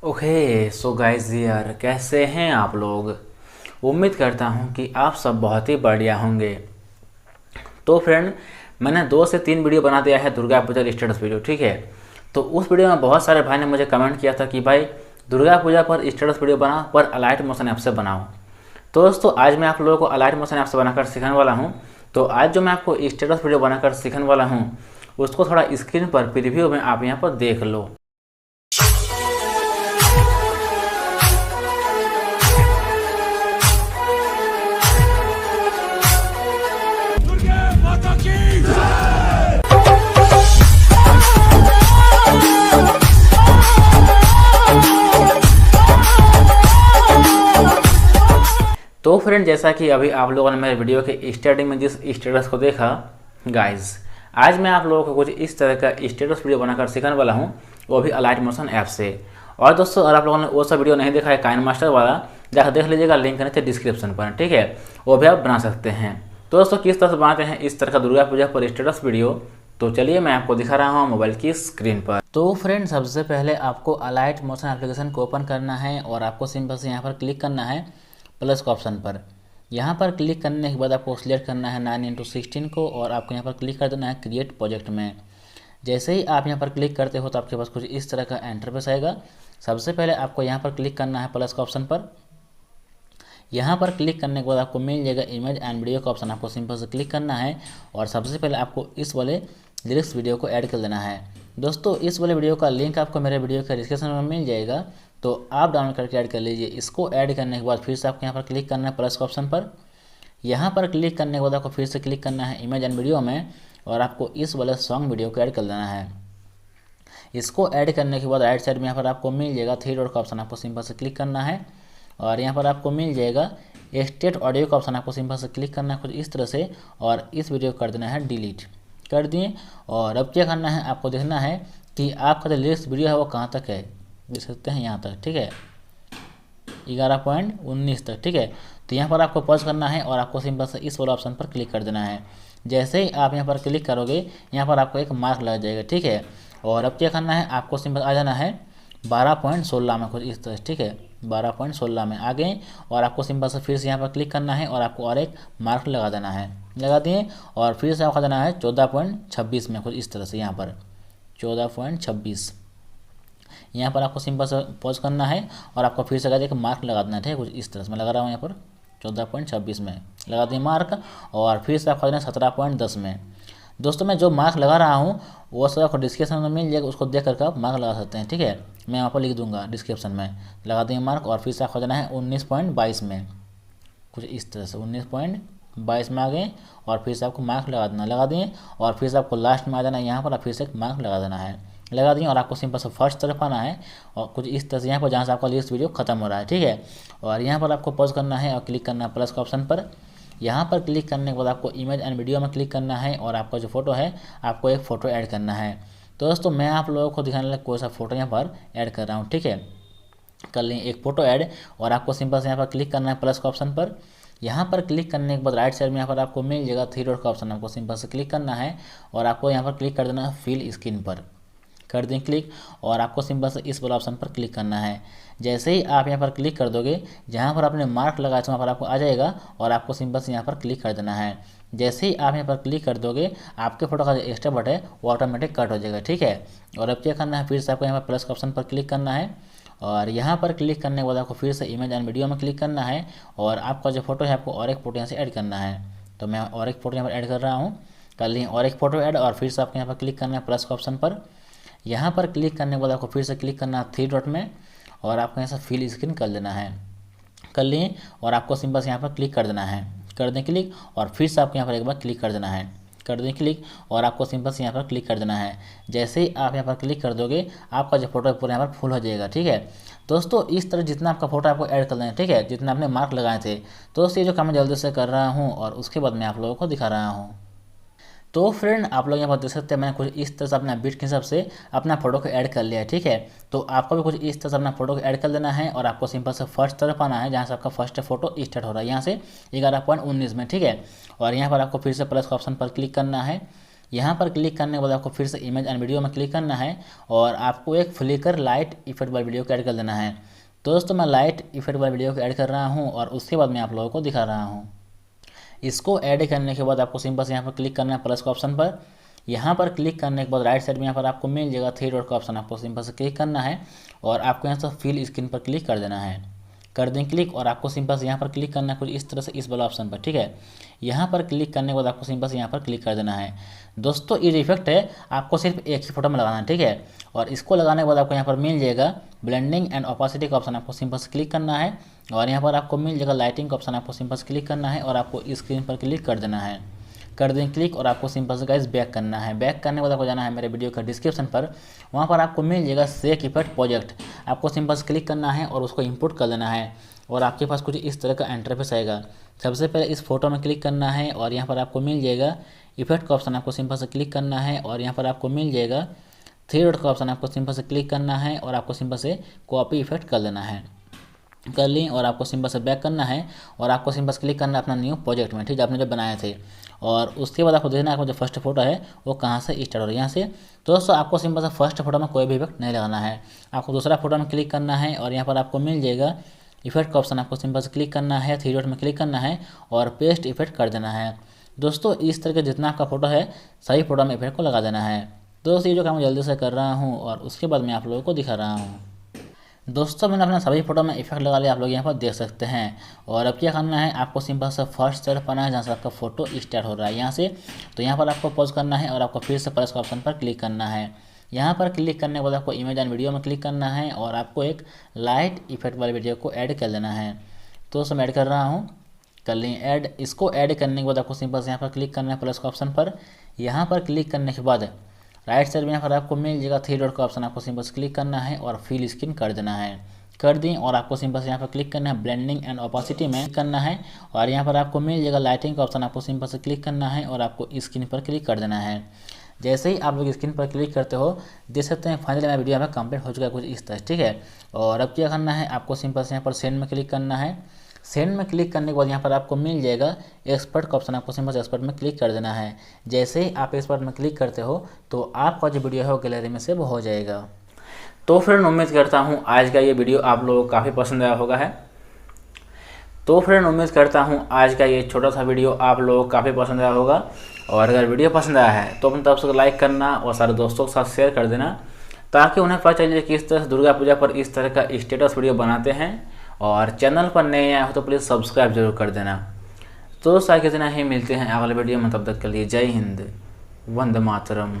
Okay so guys यार, कैसे हैं आप लोग। उम्मीद करता हूं कि आप सब बहुत ही बढ़िया होंगे। तो फ्रेंड, मैंने 2 से 3 वीडियो बना दिया है दुर्गा पूजा स्टेटस वीडियो, ठीक है। तो उस वीडियो में बहुत सारे भाई ने मुझे कमेंट किया था कि भाई दुर्गा पूजा पर स्टेटस वीडियो बना पर अलाइट मोशन ऐप से बनाओ। तो दोस्तों, आज मैं आप लोगों को अलाइट मोशन ऐप से बनाकर सिखाने वाला हूँ। तो आज जो मैं आपको स्टेटस वीडियो बनाकर सिखाने वाला हूँ उसको थोड़ा स्क्रीन पर प्रीव्यू में आप यहाँ पर देख लो। तो फ्रेंड, जैसा कि अभी आप लोगों ने मेरे वीडियो के स्टार्टिंग में जिस स्टेटस को देखा गाइस, आज मैं आप लोगों को कुछ इस तरह का स्टेटस वीडियो बनाकर सिखाने वाला हूं, वो भी अलाइट मोशन ऐप से। और दोस्तों, अगर आप लोगों ने वो सब वीडियो नहीं देखा है काइन मास्टर वाला, जाकर देख लीजिएगा, लिंक नीचे डिस्क्रिप्शन पर, ठीक है। वो भी आप बना सकते हैं। तो दोस्तों, किस तरह से बनाते हैं इस तरह का दुर्गा पूजा पर स्टेटस वीडियो, तो चलिए मैं आपको दिखा रहा हूँ मोबाइल की स्क्रीन पर। तो फ्रेंड, सबसे पहले आपको अलाइट मोशन एप्लीकेशन को ओपन करना है और आपको सिंपल से यहाँ पर क्लिक करना है प्लस के ऑप्शन पर। यहाँ पर क्लिक करने के बाद आपको सिलेक्ट करना है 9x16 को और आपको यहाँ पर क्लिक कर देना है क्रिएट प्रोजेक्ट में। जैसे ही आप यहाँ पर क्लिक करते हो तो आपके पास कुछ इस तरह का इंटरफेस आएगा। सबसे पहले आपको यहाँ पर क्लिक करना है प्लस के ऑप्शन पर। यहाँ पर क्लिक करने के बाद आपको मिल जाएगा इमेज एंड वीडियो का ऑप्शन, आपको सिंपल से क्लिक करना है और सबसे पहले आपको इस वाले लिरिक्स वीडियो को ऐड कर देना है। दोस्तों, इस वाले वीडियो का लिंक आपको मेरे वीडियो के डिस्क्रिप्शन में मिल जाएगा, तो आप डाउनलोड करके ऐड कर लीजिए। इसको ऐड करने के बाद फिर से आपको यहाँ पर क्लिक करना है प्लस के ऑप्शन पर। यहाँ पर क्लिक करने के बाद आपको फिर से क्लिक करना है इमेज एंड वीडियो में और आपको इस वाले सॉन्ग वीडियो को ऐड कर देना है। इसको ऐड करने के बाद राइट साइड में यहाँ पर आपको मिल जाएगा 3 डॉट का ऑप्शन, आपको सिंपल से क्लिक करना है और यहाँ पर आपको मिल जाएगा स्टेट ऑडियो का ऑप्शन, आपको सिंपल से क्लिक करना है कुछ इस तरह से और इस वीडियो को कर देना है डिलीट कर दिए। और अब क्या करना है, आपको देखना है कि आपका जो लिरिक्स वीडियो है वो कहाँ तक है, देख सकते हैं यहाँ तक, ठीक है, 11.19 तक, ठीक है। तो यहाँ पर आपको पॉज करना है और आपको सिंपल से इस वाला ऑप्शन पर क्लिक कर देना है। जैसे ही आप यहाँ पर क्लिक करोगे यहाँ पर आपको एक मार्क लग जाएगा, ठीक है। और अब क्या करना है, आपको सिंपल आ जाना है 12.16 में कुछ इस तरह, ठीक है, 12.16 में आ गए और आपको सिंपल से फिर से यहाँ पर क्लिक करना है और आपको और एक मार्क लगा देना है, लगा दिए। और फिर से आपको देना है 14.26 में कुछ इस तरह से, यहाँ पर 14.26 यहाँ पर आपको सिंपल से पॉज करना है और आपको फिर से एक मार्क लगा देना है, ठीक है, कुछ इस तरह से मैं लगा रहा हूँ यहाँ पर 14.26 में लगा दिए मार्क। और फिर से आपको देना है 17.10 में। दोस्तों, मैं जो मार्क लगा रहा हूँ वो सब आपको डिस्क्रिप्शन में मिल जाएगा, उसको देख करके आप मार्क लगा सकते हैं, ठीक है। मैं यहाँ पर लिख दूंगा डिस्क्रिप्शन में, लगा देंगे मार्क। और फिर से आपको देना है 19.22 में कुछ इस तरह से, 19.22 में आ गए और फिर से आपको मार्क लगा देना, लगा दिए। और फिर से आपको लास्ट में आ जाना है, यहाँ पर फिर से एक मार्क लगा देना है, लगा दिए। और आपको सिंपल से फर्स्ट तरफ आना है और कुछ इस तरह से यहाँ पर जहाँ से आपका लिस्ट वीडियो खत्म हो रहा है, ठीक है। और यहाँ पर आपको पॉज करना है और क्लिक करना है प्लस का ऑप्शन पर। यहाँ पर क्लिक करने के बाद आपको इमेज एंड वीडियो में क्लिक करना है और आपका जो फोटो है आपको एक फ़ोटो ऐड करना है। तो दोस्तों, मैं आप लोगों को दिखाने लगा कोई सा फोटो यहाँ पर ऐड कर रहा हूँ, ठीक है। कर लें एक फ़ोटो ऐड और आपको सिंपल से यहाँ पर क्लिक करना है प्लस का ऑप्शन पर। यहाँ पर क्लिक करने के बाद राइट साइड में यहाँ पर आपको मिल जाएगा 3 डॉट का ऑप्शन, आपको सिंपल से क्लिक करना है और आपको यहाँ पर क्लिक कर देना है फिल स्क्रीन पर, कर दें क्लिक। और आपको सिंपल से इस वाला ऑप्शन पर क्लिक करना है। जैसे ही आप यहाँ पर क्लिक कर दोगे, जहाँ पर आपने मार्क लगाया था वहाँ पर आपको आ जाएगा और आपको सिंपल से यहाँ पर क्लिक कर देना है। जैसे ही आप यहाँ पर क्लिक कर दोगे, आपके फोटो का जो एक्स्ट्रा बट है वो ऑटोमेटिक कट हो जाएगा, ठीक है। और अब क्या करना है, फिर से आपको यहाँ पर प्लस का ऑप्शन पर क्लिक करना है और यहाँ पर क्लिक करने के बाद आपको फिर से इमेज एंड वीडियो में क्लिक करना है और आपका जो फोटो है आपको और एक फोटो यहाँ से ऐड करना है। तो मैं और एक फोटो यहाँ पर ऐड कर रहा हूँ, कर लिए और एक फोटो ऐड। और फिर से आपको यहाँ पर क्लिक करना है प्लस का ऑप्शन पर। यहाँ पर क्लिक करने के बाद आपको फिर से क्लिक करना है 3 डॉट में और आपको यहाँ से फिल स्क्रीन कर देना है, कर लिए। और आपको सिंपल से यहाँ पर क्लिक कर देना है, कर दें क्लिक। और फिर से आपको यहाँ पर एक बार क्लिक कर देना है, कर दें क्लिक। और आपको सिंपल से यहाँ पर क्लिक कर देना है। जैसे ही आप यहाँ पर क्लिक कर दोगे, आपका जो फोटो है पूरा यहाँ पर फुल हो जाएगा, ठीक है। दोस्तों, इस तरह जितना आपका फोटो आपको ऐड कर देना है, ठीक है, जितना आपने मार्क लगाए थे। तो दोस्तों, ये जो काम मैं जल्दी से कर रहा हूँ और उसके बाद मैं आप लोगों को दिखा रहा हूँ। तो फ्रेंड, आप लोग यहाँ पर देख सकते हैं मैंने कुछ इस तरह से अपना बीट के हिसाब से अपना फोटो को ऐड कर लिया है, ठीक है। तो आपको भी कुछ इस तरह से अपना फोटो को ऐड कर देना है और आपको सिंपल से फर्स्ट तरफ आना है जहाँ से आपका फर्स्ट फोटो स्टार्ट हो रहा है, यहाँ से 11.19 में, ठीक है। और यहाँ पर आपको फिर से प्लस का ऑप्शन पर क्लिक करना है। यहाँ पर क्लिक करने के बाद आपको फिर से इमेज एंड वीडियो में क्लिक करना है और आपको एक फ्लिकर लाइट इफेक्ट वाली वीडियो को ऐड कर देना है। दोस्तों मैं लाइट इफेक्ट वाली वीडियो को ऐड कर रहा हूँ और उसके बाद मैं आप लोगों को दिखा रहा हूँ। इसको ऐड करने के बाद आपको सिंपल से यहाँ पर क्लिक करना है प्लस का ऑप्शन पर। यहाँ पर क्लिक करने के बाद राइट साइड में यहाँ पर आपको मिल जाएगा थ्री डॉट का ऑप्शन, आपको सिंपल से क्लिक करना है और आपको यहाँ से फिल स्क्रीन पर क्लिक कर देना है। कर दें क्लिक और आपको सिंपल से यहाँ पर क्लिक करना है कुछ इस तरह से इस वाला ऑप्शन पर, ठीक है। यहाँ पर क्लिक करने के बाद आपको सिंपल से यहाँ पर क्लिक कर देना है। दोस्तों ये जो इफेक्ट है आपको सिर्फ एक ही फोटो में लगाना है, ठीक है। और इसको लगाने के बाद आपको यहाँ पर मिल जाएगा ब्लेंडिंग एंड ऑपेसिटी का ऑप्शन, आपको सिंपल से क्लिक करना है और यहाँ पर आपको मिल जाएगा लाइटिंग का ऑप्शन, आपको सिंपल से क्लिक करना है और आपको स्क्रीन पर क्लिक कर देना है। कर दें क्लिक और आपको सिंपल से गाइस बैक करना है। बैक करने के बाद आपको जाना है मेरे वीडियो का डिस्क्रिप्शन पर, वहाँ पर आपको मिल जाएगा शेक इफेक्ट प्रोजेक्ट, आपको सिंपल से क्लिक करना है और उसको इंपोर्ट कर देना है और आपके पास कुछ इस तरह का इंटरफेस आएगा। सबसे पहले इस फोटो में क्लिक करना है और यहाँ पर आपको मिल जाएगा इफेक्ट का ऑप्शन, आपको सिंपल से क्लिक करना है और यहाँ पर आपको मिल जाएगा थ्री डॉट का ऑप्शन, आपको सिंपल से क्लिक करना है और आपको सिंपल से कॉपी इफेक्ट कर देना है। कर ली और आपको सिंपल से बैक करना है और आपको सिंपल से क्लिक करना है अपना न्यू प्रोजेक्ट में, ठीक है, आपने जो बनाए थे। और उसके बाद आपको देखना है जो फर्स्ट फोटो है वो कहाँ से स्टार्ट हो रहा है, यहाँ से। तो दोस्तों आपको सिंपल से फर्स्ट फोटो में कोई भी इफेक्ट नहीं लगाना है, आपको दूसरा फोटो में क्लिक करना है और यहाँ पर आपको मिल जाएगा इफेक्ट का ऑप्शन, आपको सिंपल से क्लिक करना है, थ्री डॉट में क्लिक करना है और पेस्ट इफेक्ट कर देना है। दोस्तों इस तरह के जितना आपका फोटो है सही फोटो में इफेक्ट को लगा देना है। दोस्तों ये जो काम मैं जल्दी से कर रहा हूँ और उसके बाद मैं आप लोगों को दिखा रहा हूँ। दोस्तों मैंने अपना सभी फोटो में इफेक्ट लगा लिया, आप लोग यहाँ पर देख सकते हैं। और अब क्या करना है, आपको सिंपल से फर्स्ट सेल पाना है जहाँ से आपका फोटो स्टार्ट हो रहा है यहाँ से। तो यहाँ पर आपको पॉज करना है और आपको फिर से प्लस का ऑप्शन पर क्लिक करना है। यहाँ पर क्लिक करने के बाद आपको इमेज एंड वीडियो में क्लिक करना है और आपको एक लाइट इफेक्ट वाली वीडियो को ऐड कर लेना है। तो मैं ऐड कर रहा हूँ, कर ली ऐड। इसको ऐड करने के बाद आपको सिंपल से यहाँ पर क्लिक करना है प्लस का ऑप्शन पर। यहाँ पर क्लिक करने के बाद राइट साइड में यहाँ पर आपको मिल जाएगा थ्री डॉट का ऑप्शन, आपको सिंपल से क्लिक करना है और फिल स्क्रीन कर देना है। कर दी और आपको सिंपल से यहाँ पर क्लिक करना है ब्लेंडिंग एंड ऑपेसिटी में करना है और यहाँ पर आपको मिल जाएगा लाइटिंग का ऑप्शन, आपको सिंपल से क्लिक करना है और आपको स्क्रीन पर क्लिक कर देना है। जैसे ही आप लोग स्क्रीन पर क्लिक करते हो देख सकते हैं फाइनली मेरा वीडियो यहाँ पर कंप्लीट हो चुका है कुछ इस तरह, ठीक है। और अब क्या करना है, आपको सिंपल से यहाँ पर सेंड में क्लिक करना है। सेंड में क्लिक करने के बाद यहाँ पर आपको मिल जाएगा एक्सपर्ट का ऑप्शन, आपको सिंपल से एक्सपर्ट में क्लिक कर देना है। जैसे ही आप एक्सपर्ट में क्लिक करते हो तो आपका जो वीडियो है वो गैलरी में सेव हो जाएगा। तो फ्रेंड उम्मीद करता हूँ आज का ये वीडियो आप लोगों को काफ़ी पसंद आया होगा है। तो फ्रेंड उम्मीद करता हूँ आज का ये छोटा सा वीडियो आप लोगों को काफ़ी पसंद आया होगा। और अगर वीडियो पसंद आया है तो अपनी तरफ से लाइक करना और सारे दोस्तों के साथ शेयर कर देना ताकि उन्हें पता चल जाए कि किस तरह से दुर्गा पूजा पर इस तरह का स्टेटस वीडियो बनाते हैं। और चैनल पर नए आए हो तो प्लीज़ सब्सक्राइब जरूर कर देना। तो साथ कितना ही मिलते हैं अगले वीडियो में, तब तक के लिए जय हिंद, वंदे मातरम।